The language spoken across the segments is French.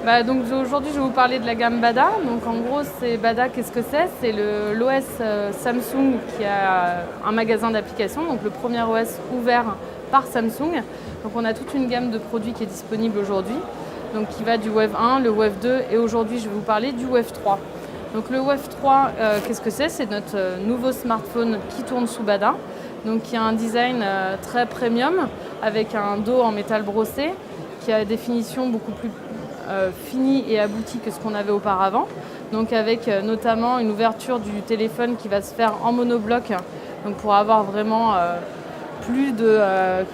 Donc aujourd'hui, je vais vous parler de la gamme Bada. Donc en gros, c'est Bada, qu'est-ce que c'est? C'est l'OS Samsung qui a un magasin d'applications, donc le premier OS ouvert par Samsung. Donc on a toute une gamme de produits qui est disponible aujourd'hui, donc qui va du Wave 1, le Wave 2 et aujourd'hui je vais vous parler du Wave 3. Donc le Wave 3, qu'est-ce que c'est? C'est notre nouveau smartphone qui tourne sous Bada, donc qui a un design très premium avec un dos en métal brossé, qui a une définition beaucoup plus fini et abouti que ce qu'on avait auparavant. Donc avec notamment une ouverture du téléphone qui va se faire en monobloc, donc pour avoir vraiment plus de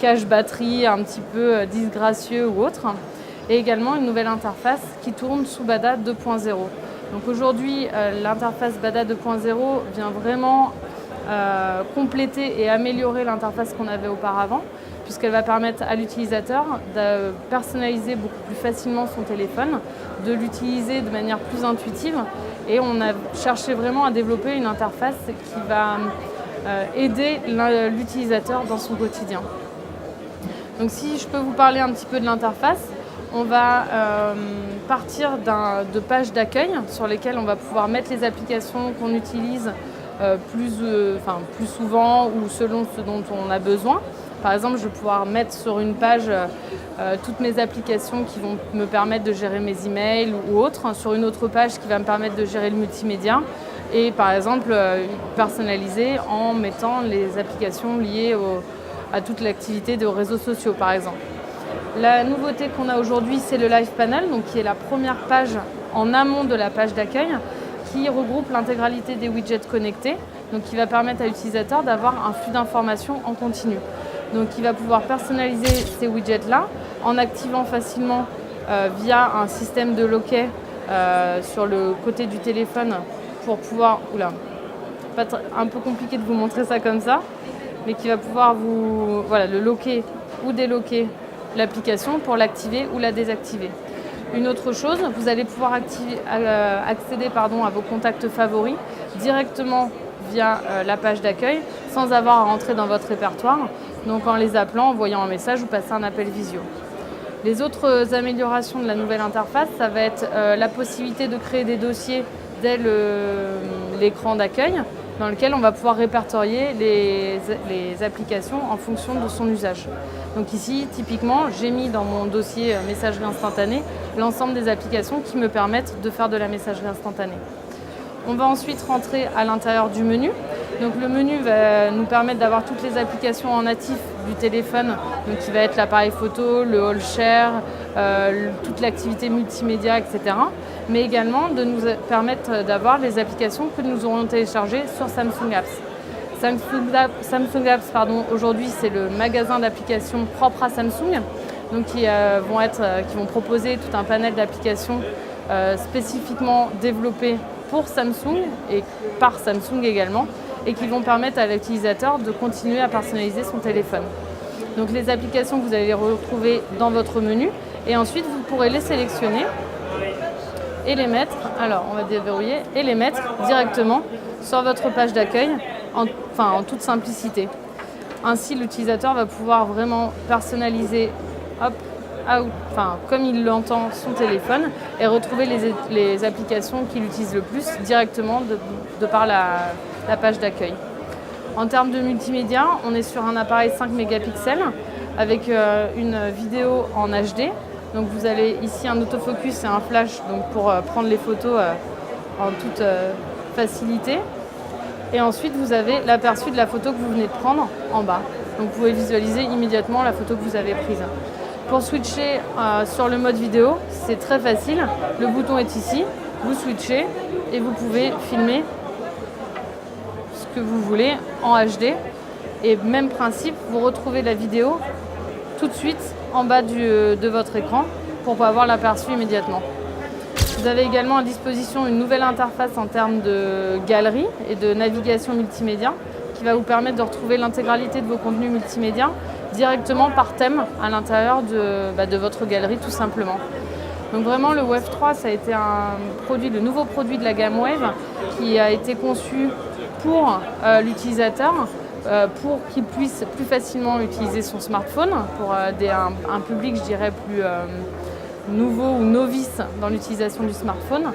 cache batterie un petit peu disgracieux ou autre. Et également une nouvelle interface qui tourne sous Bada 2.0. Donc aujourd'hui, l'interface Bada 2.0 vient vraiment compléter et améliorer l'interface qu'on avait auparavant, puisqu'elle va permettre à l'utilisateur de personnaliser beaucoup plus facilement son téléphone, de l'utiliser de manière plus intuitive. Et on a cherché vraiment à développer une interface qui va aider l'utilisateur dans son quotidien. Donc si je peux vous parler un petit peu de l'interface, on va partir de pages d'accueil sur lesquelles on va pouvoir mettre les applications qu'on utilise plus souvent ou selon ce dont on a besoin. Par exemple, je vais pouvoir mettre sur une page toutes mes applications qui vont me permettre de gérer mes emails ou autres, sur une autre page qui va me permettre de gérer le multimédia et par exemple personnaliser en mettant les applications liées à toute l'activité de réseaux sociaux par exemple. La nouveauté qu'on a aujourd'hui, c'est le Live Panel, donc qui est la première page en amont de la page d'accueil, qui regroupe l'intégralité des widgets connectés, donc qui va permettre à l'utilisateur d'avoir un flux d'informations en continu. Donc il va pouvoir personnaliser ces widgets-là en activant facilement via un système de loquet sur le côté du téléphone pour pouvoir... un peu compliqué de vous montrer ça comme ça, mais qui va pouvoir le loquer ou déloquer l'application pour l'activer ou la désactiver. Une autre chose, vous allez pouvoir accéder à vos contacts favoris directement via la page d'accueil sans avoir à rentrer dans votre répertoire, donc en les appelant, envoyant un message ou passer un appel visio. Les autres améliorations de la nouvelle interface, ça va être la possibilité de créer des dossiers dès l'écran d'accueil dans lequel on va pouvoir répertorier les applications en fonction de son usage. Donc ici, typiquement, j'ai mis dans mon dossier messagerie instantanée l'ensemble des applications qui me permettent de faire de la messagerie instantanée. On va ensuite rentrer à l'intérieur du menu. Donc le menu va nous permettre d'avoir toutes les applications en natif du téléphone, donc qui va être l'appareil photo, le All Share, toute l'activité multimédia, etc. Mais également de nous permettre d'avoir les applications que nous aurons téléchargées sur Samsung Apps. Samsung Apps, aujourd'hui, c'est le magasin d'applications propre à Samsung, donc qui vont proposer tout un panel d'applications spécifiquement développées pour Samsung et par Samsung également, et qui vont permettre à l'utilisateur de continuer à personnaliser son téléphone. Donc les applications, vous allez les retrouver dans votre menu, et ensuite vous pourrez les sélectionner et les mettre, on va déverrouiller, et les mettre directement sur votre page d'accueil en toute simplicité. Ainsi, l'utilisateur va pouvoir vraiment personnaliser comme il l'entend son téléphone et retrouver les applications qu'il utilise le plus directement de par la page d'accueil. En termes de multimédia, on est sur un appareil 5 mégapixels avec une vidéo en HD. Donc vous avez ici un autofocus et un flash pour prendre les photos en toute facilité. Et ensuite, vous avez l'aperçu de la photo que vous venez de prendre en bas. Donc vous pouvez visualiser immédiatement la photo que vous avez prise. Pour switcher sur le mode vidéo, c'est très facile. Le bouton est ici, vous switchez et vous pouvez filmer ce que vous voulez en HD. Et même principe, vous retrouvez la vidéo tout de suite en bas de votre écran pour avoir l'aperçu immédiatement. Vous avez également à disposition une nouvelle interface en termes de galerie et de navigation multimédia qui va vous permettre de retrouver l'intégralité de vos contenus multimédia directement par thème à l'intérieur de votre galerie tout simplement. Donc vraiment le Wave 3 ça a été le nouveau produit de la gamme Wave qui a été conçu pour l'utilisateur pour qu'il puisse plus facilement utiliser son smartphone pour un public je dirais nouveaux ou novices dans l'utilisation du smartphone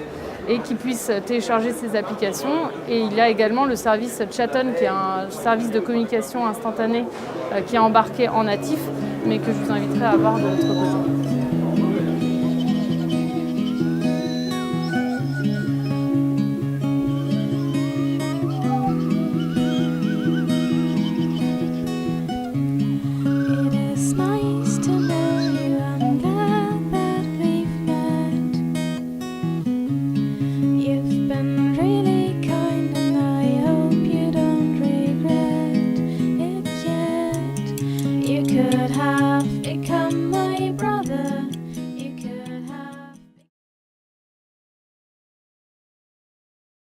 et qui puissent télécharger ces applications. Et il y a également le service Chat-on, qui est un service de communication instantanée qui est embarqué en natif, mais que je vous inviterai à voir de l'autre côté.